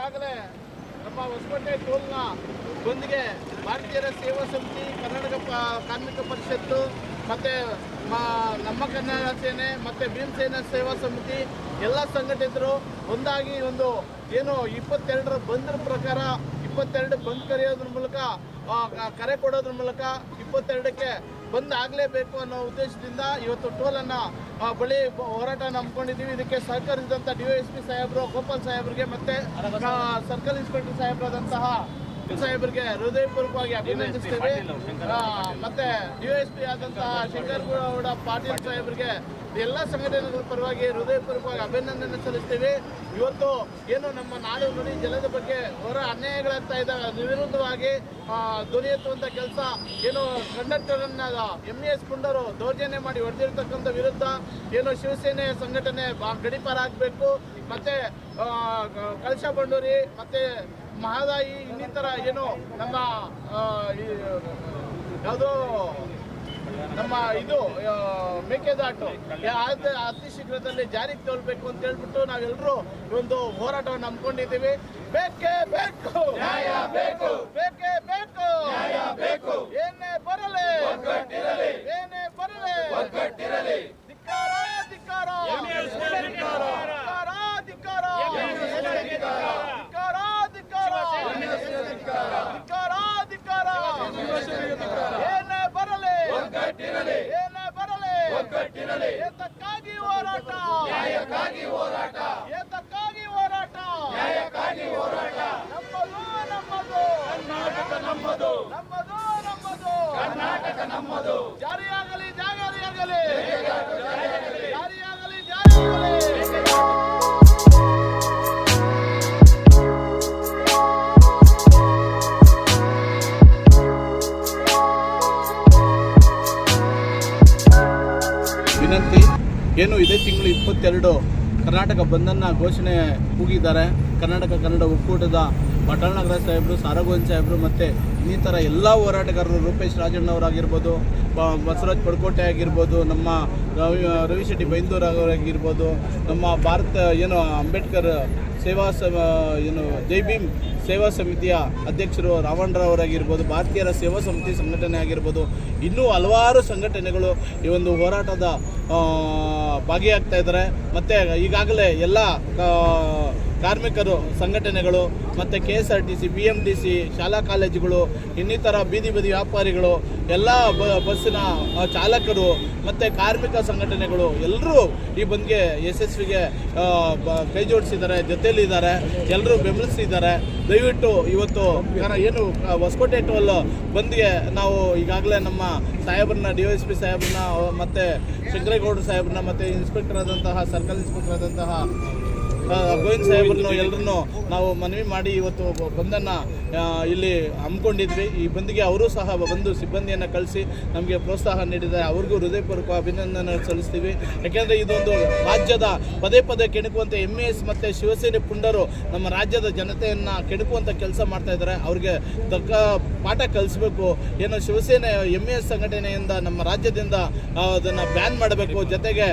ಈಗಾಗಲೇ ನಮ್ಮ ಹೊಸಕೋಟೆ ಟೋಲ್ನ ಬಂದ್ಗೆ ಭಾರತೀಯರ ಸೇವಾ ಸಮಿತಿ, ಕರ್ನಾಟಕ ಕಾರ್ಮಿಕ ಪರಿಷತ್ತು ಮತ್ತು ನಮ್ಮ ಕನ್ನಡ ಸೇನೆ ಮತ್ತು ಭೀಮಸೇನಾ ಸೇವಾ ಸಮಿತಿ ಎಲ್ಲ ಸಂಘಟಿತರು ಒಂದಾಗಿ ಒಂದು ಏನು 22ರ ಬಂದ್ರ ಪ್ರಕಾರ 22 ಬಂದ್ ಕರೆಯೋದ್ರ ಮೂಲಕ ಕರೆ ಕೊಡೋದ್ರ ಮೂಲಕ 22ಕ್ಕೆ ಬಂದ್ ಆಗಲೇಬೇಕು ಅನ್ನೋ ಉದ್ದೇಶದಿಂದ ಇವತ್ತು ಟೋಲನ್ನು ಬಳಿ ಹೋರಾಟ ನಂಬ್ಕೊಂಡಿದ್ದೀವಿ. ಇದಕ್ಕೆ ಸಹಕರಿಸಿದಂಥ DYSP ಸಾಹೇಬರು, ಗೋಪಾಲ್ ಸಾಹೇಬರಿಗೆ ಮತ್ತು ಸರ್ಕಲ್ ಇನ್ಸ್ಪೆಕ್ಟರ್ ಸಾಹೇಬರಾದಂತಹ ಸಾಹೇಬರಿಗೆ ಹೃದಯಪೂರ್ವಕವಾಗಿ ಅಭಿನಂದಿಸ್ತೇವೆ. ಮತ್ತೆ DYSP ಆದಂತಹ ಶಂಕರಗೌಡ ಪಾಟೀಲ್ ಸಾಹೇಬರಿಗೆ ಎಲ್ಲ ಸಂಘಟನೆಗಳ ಪರವಾಗಿ ಹೃದಯಪೂರ್ವಕವಾಗಿ ಅಭಿನಂದನೆ ಸಲ್ಲಿಸ್ತೇವೆ. ಇವತ್ತು ಏನು ನಮ್ಮ ನಾಡು ನುಡಿ ಜಲದ ಬಗ್ಗೆ ಹೊರ ಅನ್ಯಾಯಗಳಾಗ್ತಾ ಇದ್ದಾಗ ವಿರುದ್ಧವಾಗಿ ಧ್ವನಿ ಎತ್ತುವಂಥ ಕೆಲಸ ಏನು ಕಂಡಕ್ಟರನ್ನ MES ಪುಂಡರು ದೌರ್ಜನ್ಯ ಮಾಡಿ ಹೊಡೆದಿರ್ತಕ್ಕಂಥ ವಿರುದ್ಧ ಏನು ಶಿವಸೇನೆ ಸಂಘಟನೆ ಗಡಿಪಾರ ಆಗಬೇಕು. ಮತ್ತು ಕಳಶಾ ಬಂಡೂರಿ ಮತ್ತು ಮಹದಾಯಿ ಇನ್ನಿತರ ಏನು ನಮ್ಮ ಯಾವುದೋ ನಮ್ಮ ಇದು ಮೇಕೆದಾಟು ಅತಿ ಶೀಘ್ರದಲ್ಲಿ ಜಾರಿಗೆ ತಗೊಳ್ಬೇಕು ಅಂತ ಹೇಳ್ಬಿಟ್ಟು ನಾವೆಲ್ಲರೂ ಒಂದು ಹೋರಾಟವನ್ನು ಹಮ್ಮಿಕೊಂಡಿದ್ದೀವಿ. ಬೇಕೇ ಬೇಕು ನ್ಯಾಯ ಬೇಕು, ಬೇಕೇ ಬೇಕು ನ್ಯಾಯ ಬೇಕು, ಏನೇ ಬರಲಿ ಏನೇ ಬರಲಿ ಒಗ್ಗಟ್ಟಿರಲಿ. ಧಿಕ್ಕಾರ ಧಿಕ್ಕಾರ ಧಿಕ್ಕಾರ ಧಿಕ್ಕಾರ ಧಿಕ್ಕಾರ ಏನೇ ಬರಲಿ ಒಗ್ಗಟ್ಟಿರಲಿ, ಏನೇ ಬರಲಿ ಒಗ್ಗಟ್ಟಿರಲಿ. ಏತಕ್ಕಾಗಿ ಹೋರಾಟ, ನ್ಯಾಯಕ್ಕಾಗಿ ಹೋರಾಟ, ಏತಕ್ಕಾಗಿ ಹೋರಾಟ, ನ್ಯಾಯಕ್ಕಾಗಿ ಹೋರಾಟ. ನಮ್ಮದು ನಮ್ಮದು ಕರ್ನಾಟಕ, ನಮ್ಮದು ನಮ್ಮದು ನಮ್ಮದು ಕರ್ನಾಟಕ, ನಮ್ಮದು. ಜಾರಿಯಾಗಲಿ ಜಾರಿಯಾಗಲಿ ಜಾರಿಯಾಗಲಿ ಜಾರಿಯಾಗಲಿ. ವಿನಂತಿ ಏನು ಇದೇ ತಿಂಗಳು 22 ಕರ್ನಾಟಕ ಬಂದನ್ನು ಘೋಷಣೆ ಕೂಗಿದ್ದಾರೆ. ಕರ್ನಾಟಕ ಕನ್ನಡ ಒಕ್ಕೂಟದ ಪಟ್ಟಣನಗರ ಸಾಹೇಬರು, ಸಾರಗೋವಿಂದ ಸಾಹೇಬರು ಮತ್ತು ಇನ್ನಿತರ ಎಲ್ಲ ಹೋರಾಟಗಾರರು, ರೂಪೇಶ್ ರಾಜಣ್ಣವರಾಗಿರ್ಬೋದು, ಬಸವರಾಜ್ ಪಡ್ಕೋಟೆ ಆಗಿರ್ಬೋದು, ನಮ್ಮ ರವಿಶೆಟ್ಟಿ ಬೈಂದೂರ್ ಅವರಾಗಿರ್ಬೋದು, ನಮ್ಮ ಭಾರತ ಏನು ಅಂಬೇಡ್ಕರ್ ಸೇವಾ ಏನು ಜೈ ಭೀಮ್ ಸೇವಾ ಸಮಿತಿಯ ಅಧ್ಯಕ್ಷರು ರಾವಣರಾವರಾಗಿರ್ಬೋದು, ಭಾರತೀಯರ ಸೇವಾ ಸಮಿತಿ ಸಂಘಟನೆ ಆಗಿರ್ಬೋದು, ಇನ್ನೂ ಹಲವಾರು ಸಂಘಟನೆಗಳು ಈ ಒಂದು ಹೋರಾಟದ ಭಾಗಿಯಾಗ್ತಾ ಇದ್ದಾರೆ. ಮತ್ತು ಈಗಾಗಲೇ ಎಲ್ಲ ಕಾರ್ಮಿಕರು ಸಂಘಟನೆಗಳು ಮತ್ತು KSRTC, BMTC, ಶಾಲಾ ಕಾಲೇಜುಗಳು, ಇನ್ನಿತರ ಬೀದಿ ಬದಿ ವ್ಯಾಪಾರಿಗಳು, ಎಲ್ಲ ಬಸ್ಸಿನ ಚಾಲಕರು ಮತ್ತು ಕಾರ್ಮಿಕ ಸಂಘಟನೆಗಳು ಎಲ್ಲರೂ ಈ ಬಂದ್ಗೆ ಯಶಸ್ವಿಗೆ ಕೈ ಜೋಡಿಸಿದ್ದಾರೆ, ಜೊತೆಯಲ್ಲಿದ್ದಾರೆ, ಎಲ್ಲರೂ ಬೆಂಬಲಿಸಿದ್ದಾರೆ. ದಯವಿಟ್ಟು ಇವತ್ತು ಏನು ಹೊಸಕೋಟೆ ಟೋಲ್ ಬಂದ್ಗೆ ನಾವು ಈಗಾಗಲೇ ನಮ್ಮ ಸಾಹೇಬ್ರನ್ನ, DYSP ಸಾಹೇಬ್ರನ್ನ ಮತ್ತು ಶಂಕರೇಗೌಡರು ಸಾಹೇಬ್ರನ್ನ ಮತ್ತು ಇನ್ಸ್ಪೆಕ್ಟರ್ ಆದಂತಹ ಸರ್ಕಲ್ ಇನ್ಸ್ಪೆಕ್ಟರ್ ಆದಂತಹ ಗೋವಿಂದ್ ಸಾಹೇಬ್ರನ್ನು ಎಲ್ಲರನ್ನು ನಾವು ಮನವಿ ಮಾಡಿ ಇವತ್ತು ಬಂದನ್ನು ಇಲ್ಲಿ ಹಮ್ಮಿಕೊಂಡಿದ್ವಿ. ಈ ಬಂದ್ಗೆ ಅವರು ಸಹ ಬಂದು ಸಿಬ್ಬಂದಿಯನ್ನು ಕಳಿಸಿ ನಮಗೆ ಪ್ರೋತ್ಸಾಹ ನೀಡಿದ್ದಾರೆ. ಅವ್ರಿಗೂ ಹೃದಯಪೂರ್ವಕ ಅಭಿನಂದನೆ ಸಲ್ಲಿಸ್ತೀವಿ. ಯಾಕೆಂದರೆ ಇದೊಂದು ರಾಜ್ಯದ ಪದೇ ಪದೇ ಕೆಣಕುವಂಥ MES ಮತ್ತು ಶಿವಸೇನೆ ಪುಂಡರು ನಮ್ಮ ರಾಜ್ಯದ ಜನತೆಯನ್ನು ಕೆಣಕುವಂಥ ಕೆಲಸ ಮಾಡ್ತಾಯಿದ್ದಾರೆ. ಅವ್ರಿಗೆ ತಕ್ಕ ಪಾಠ ಕಲಿಸ್ಬೇಕು. ಏನು ಶಿವಸೇನೆ MES ಸಂಘಟನೆಯಿಂದ ನಮ್ಮ ರಾಜ್ಯದಿಂದ ಅದನ್ನು ಬ್ಯಾನ್ ಮಾಡಬೇಕು. ಜೊತೆಗೆ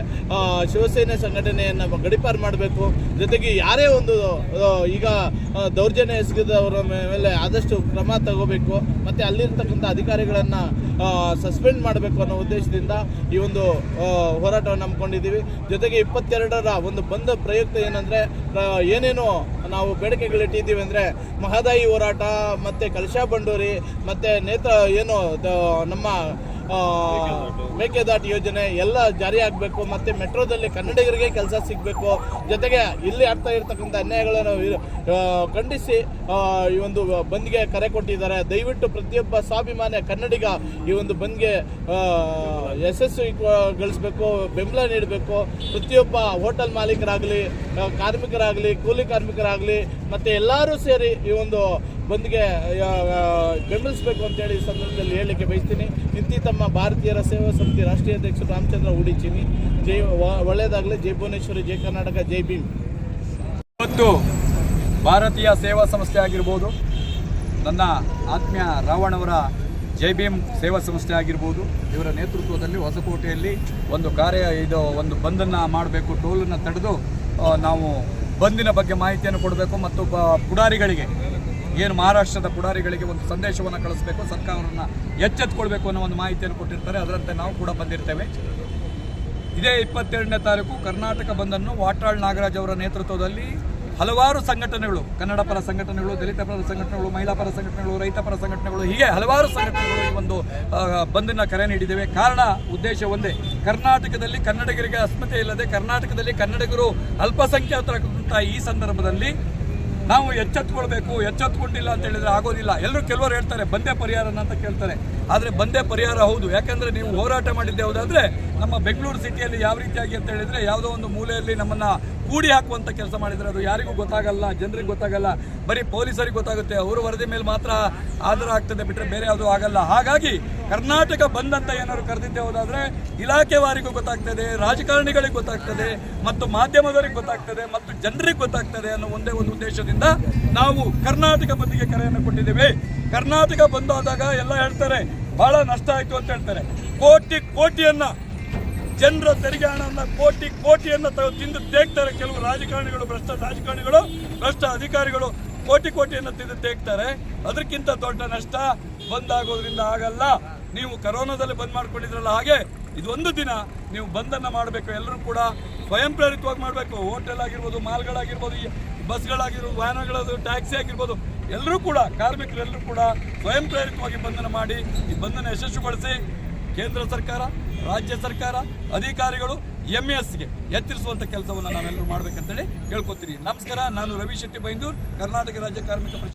ಶಿವಸೇನೆ ಸಂಘಟನೆಯನ್ನು ಗಡಿಪಾರು ಮಾಡಬೇಕು. ಜೊತೆಗೆ ಯಾರೇ ಒಂದು ಈಗ ದೌರ್ಜನ್ಯ ಎಸಗಿದವರ ಮೇಲೆ ಆದಷ್ಟು ಕ್ರಮ ತಗೋಬೇಕು. ಮತ್ತು ಅಲ್ಲಿರ್ತಕ್ಕಂಥ ಅಧಿಕಾರಿಗಳನ್ನು ಸಸ್ಪೆಂಡ್ ಮಾಡಬೇಕು ಅನ್ನೋ ಉದ್ದೇಶದಿಂದ ಈ ಒಂದು ಹೋರಾಟವನ್ನು ಹಮ್ಮಿಕೊಂಡಿದ್ದೀವಿ. ಜೊತೆಗೆ 22ರ ಒಂದು ಬಂದ ಪ್ರಯುಕ್ತ ಏನಂದರೆ ಏನೇನು ನಾವು ಬೇಡಿಕೆಗಳಿಟ್ಟಿದ್ದೀವಿ ಅಂದರೆ ಮಹದಾಯಿ ಹೋರಾಟ ಮತ್ತು ಕಳಶಾ ಬಂಡೂರಿ ಮತ್ತು ಏನು ನಮ್ಮ ಮೇಕೆದಾಟು ಯೋಜನೆ ಎಲ್ಲ ಜಾರಿ ಆಗಬೇಕು. ಮತ್ತು ಮೆಟ್ರೋದಲ್ಲಿ ಕನ್ನಡಿಗರಿಗೆ ಕೆಲಸ ಸಿಗಬೇಕು. ಜೊತೆಗೆ ಇಲ್ಲಿ ಆಗ್ತಾ ಇರ್ತಕ್ಕಂಥ ಅನ್ಯಾಯಗಳನ್ನು ಖಂಡಿಸಿ ಈ ಒಂದು ಬಂದ್ಗೆ ಕರೆ ಕೊಟ್ಟಿದ್ದಾರೆ. ದಯವಿಟ್ಟು ಪ್ರತಿಯೊಬ್ಬ ಸ್ವಾಭಿಮಾನಿ ಕನ್ನಡಿಗ ಈ ಒಂದು ಬಂದ್ಗೆ ಯಶಸ್ವಿಗೊಳಿಸಬೇಕು, ಬೆಂಬಲ ನೀಡಬೇಕು. ಪ್ರತಿಯೊಬ್ಬ ಹೋಟೆಲ್ ಮಾಲೀಕರಾಗಲಿ, ಕಾರ್ಮಿಕರಾಗಲಿ, ಕೂಲಿ ಕಾರ್ಮಿಕರಾಗಲಿ ಮತ್ತು ಎಲ್ಲರೂ ಸೇರಿ ಈ ಒಂದು ಬಂದ್ಗೆ ಬೆಂಬಲಿಸಬೇಕು ಅಂತೇಳಿ ಈ ಸಂದರ್ಭದಲ್ಲಿ ಹೇಳಲಿಕ್ಕೆ ಬಯಸ್ತೀನಿ. ಇಂತಿ ತಮ್ಮ ಭಾರತೀಯರ ಸೇವಾ ಸಮಿತಿ ರಾಷ್ಟ್ರೀಯ ಅಧ್ಯಕ್ಷರು ರಾಮಚಂದ್ರ ಉಡಿಚಿನಿ. ಜೈ ಒಳ್ಳೆಯದಾಗಲಿ. ಜೈ ಭುವನೇಶ್ವರಿ, ಜೈ ಕರ್ನಾಟಕ, ಜೈ ಭೀಮ್. ಇವತ್ತು ಭಾರತೀಯ ಸೇವಾ ಸಂಸ್ಥೆ ಆಗಿರ್ಬೋದು, ನನ್ನ ಆತ್ಮೀಯ ರಾವಣವರ ಜೈ ಭೀಮ್ ಸೇವಾ ಸಂಸ್ಥೆ ಆಗಿರ್ಬೋದು, ಇವರ ನೇತೃತ್ವದಲ್ಲಿ ಹೊಸಕೋಟೆಯಲ್ಲಿ ಒಂದು ಒಂದು ಬಂದನ್ನು ಮಾಡಬೇಕು, ಟೋಲನ್ನು ತಡೆದು ನಾವು ಬಂದಿನ ಬಗ್ಗೆ ಮಾಹಿತಿಯನ್ನು ಕೊಡಬೇಕು ಮತ್ತು ಪುಡಾರಿಗಳಿಗೆ ಏನು ಮಹಾರಾಷ್ಟ್ರದ ಪುಡಾರಿಗಳಿಗೆ ಒಂದು ಸಂದೇಶವನ್ನು ಕಳಿಸಬೇಕು, ಸರ್ಕಾರವನ್ನು ಎಚ್ಚೆತ್ತುಕೊಳ್ಬೇಕು ಅನ್ನೋ ಒಂದು ಮಾಹಿತಿಯನ್ನು ಕೊಟ್ಟಿರ್ತಾರೆ. ಅದರಂತೆ ನಾವು ಕೂಡ ಬಂದಿರ್ತೇವೆ. ಇದೇ 22ನೇ ತಾರೀಕು ಕರ್ನಾಟಕ ಬಂದನ್ನು ವಾಟಾಳ್ ನಾಗರಾಜ್ ಅವರ ನೇತೃತ್ವದಲ್ಲಿ ಹಲವಾರು ಸಂಘಟನೆಗಳು, ಕನ್ನಡ ಪರ ಸಂಘಟನೆಗಳು, ದಲಿತ ಪರ ಸಂಘಟನೆಗಳು, ಮಹಿಳಾ ಪರ ಸಂಘಟನೆಗಳು, ರೈತ ಪರ ಸಂಘಟನೆಗಳು, ಹೀಗೆ ಹಲವಾರು ಸಂಘಟನೆಗಳು ಈ ಒಂದು ಬಂದನ್ನು ಕರೆ ನೀಡಿದ್ದೇವೆ. ಕಾರಣ ಉದ್ದೇಶ ಒಂದೇ, ಕರ್ನಾಟಕದಲ್ಲಿ ಕನ್ನಡಿಗರಿಗೆ ಅಸ್ಮಿತೆ ಇಲ್ಲದೆ ಕರ್ನಾಟಕದಲ್ಲಿ ಕನ್ನಡಿಗರು ಅಲ್ಪಸಂಖ್ಯಾತರಾದಂಥ ಈ ಸಂದರ್ಭದಲ್ಲಿ ನಾವು ಎಚ್ಚೆತ್ತುಕೊಂಡಿಲ್ಲ ಅಂತ ಹೇಳಿದ್ರೆ ಆಗೋದಿಲ್ಲ. ಕೆಲವರು ಹೇಳ್ತಾರೆ ಬಂದೇ ಪರಿಹಾರನ ಅಂತ ಕೇಳ್ತಾರೆ. ಆದರೆ ಬಂದೇ ಪರಿಹಾರ ಹೌದು, ಯಾಕಂದರೆ ನೀವು ಹೋರಾಟ ಮಾಡಿದ್ದೆ ಹೌದಾದರೆ ನಮ್ಮ ಬೆಂಗಳೂರು ಸಿಟಿಯಲ್ಲಿ ಯಾವ ರೀತಿಯಾಗಿ ಅಂತ ಹೇಳಿದರೆ ಯಾವುದೋ ಒಂದು ಮೂಲೆಯಲ್ಲಿ ನಮ್ಮನ್ನು ಕೂಡಿ ಹಾಕುವಂಥ ಕೆಲಸ ಮಾಡಿದರೆ ಅದು ಯಾರಿಗೂ ಗೊತ್ತಾಗಲ್ಲ, ಜನರಿಗೆ ಗೊತ್ತಾಗಲ್ಲ, ಬರೀ ಪೊಲೀಸರಿಗೆ ಗೊತ್ತಾಗುತ್ತೆ. ಅವರು ವರದಿ ಮೇಲೆ ಮಾತ್ರ ಆಧಾರ ಆಗ್ತದೆ, ಬಿಟ್ಟರೆ ಬೇರೆ ಯಾವುದೂ ಆಗಲ್ಲ. ಹಾಗಾಗಿ ಕರ್ನಾಟಕ ಬಂದ್ ಅಂತ ಏನಾದ್ರು ಕರೆದಿದ್ದೆ ಹೋದಾದರೆ ಇಲಾಖೆವಾರಿಗೂ ಗೊತ್ತಾಗ್ತದೆ, ರಾಜಕಾರಣಿಗಳಿಗೆ ಗೊತ್ತಾಗ್ತದೆ, ಮತ್ತು ಮಾಧ್ಯಮದವರಿಗೆ ಗೊತ್ತಾಗ್ತದೆ, ಮತ್ತು ಜನರಿಗೆ ಗೊತ್ತಾಗ್ತದೆ ಅನ್ನೋ ಒಂದೇ ಒಂದು ಉದ್ದೇಶದಿಂದ ನಾವು ಕರ್ನಾಟಕ ಬಂದ್ಗೆ ಕರೆಯನ್ನು ಕೊಟ್ಟಿದ್ದೇವೆ. ಕರ್ನಾಟಕ ಬಂದ್ ಆದಾಗ ಎಲ್ಲ ಹೇಳ್ತಾರೆ ಬಹಳ ನಷ್ಟ ಆಯಿತು ಅಂತ ಹೇಳ್ತಾರೆ. ಕೋಟಿಯನ್ನ ಜನರ ತೆರಿಗೆ ಹಣವನ್ನು ಕೋಟಿಯನ್ನು ತಿಂದು ತೇಗ್ತಾರೆ ಕೆಲವು ರಾಜಕಾರಣಿಗಳು, ಭ್ರಷ್ಟ ಅಧಿಕಾರಿಗಳು ಕೋಟಿಯನ್ನು ತಿಂದು ತೇಗ್ತಾರೆ. ಅದಕ್ಕಿಂತ ದೊಡ್ಡ ನಷ್ಟ ಬಂದಾಗೋದ್ರಿಂದ ಆಗಲ್ಲ. ನೀವು ಕರೋನಾದಲ್ಲಿ ಬಂದ್ ಮಾಡ್ಕೊಂಡಿದ್ರಲ್ಲ, ಹಾಗೆ ಇದೊಂದು ದಿನ ನೀವು ಬಂದನ್ನು ಮಾಡಬೇಕು. ಎಲ್ಲರೂ ಕೂಡ ಸ್ವಯಂ ಪ್ರೇರಿತವಾಗಿ ಮಾಡಬೇಕು. ಹೋಟೆಲ್ ಆಗಿರ್ಬೋದು, ಮಾಲ್ಗಳಾಗಿರ್ಬೋದು, ಬಸ್ಗಳಾಗಿರ್ಬೋದು, ವಾಹನಗಳದು, ಟ್ಯಾಕ್ಸಿ ಆಗಿರ್ಬೋದು, ಎಲ್ಲರೂ ಕೂಡ ಕಾರ್ಮಿಕರೆಲ್ಲರೂ ಕೂಡ ಸ್ವಯಂ ಪ್ರೇರಿತವಾಗಿ ಬಂಧನ ಮಾಡಿ ಈ ಬಂಧನ ಯಶಸ್ವಿಗೊಳಿಸಿ ಕೇಂದ್ರ ಸರ್ಕಾರ, ರಾಜ್ಯ ಸರ್ಕಾರ, ಅಧಿಕಾರಿಗಳು MESಗೆ ಎಚ್ಚರಿಸುವಂಥ ಕೆಲಸವನ್ನು ನಾವೆಲ್ಲರೂ ಮಾಡಬೇಕಂತೇಳಿ ಕೇಳ್ಕೊತೀನಿ. ನಮಸ್ಕಾರ, ನಾನು ರವಿ ಶೆಟ್ಟಿ ಬೈಂದೂರು, ಕರ್ನಾಟಕ ರಾಜ್ಯ ಕಾರ್ಮಿಕ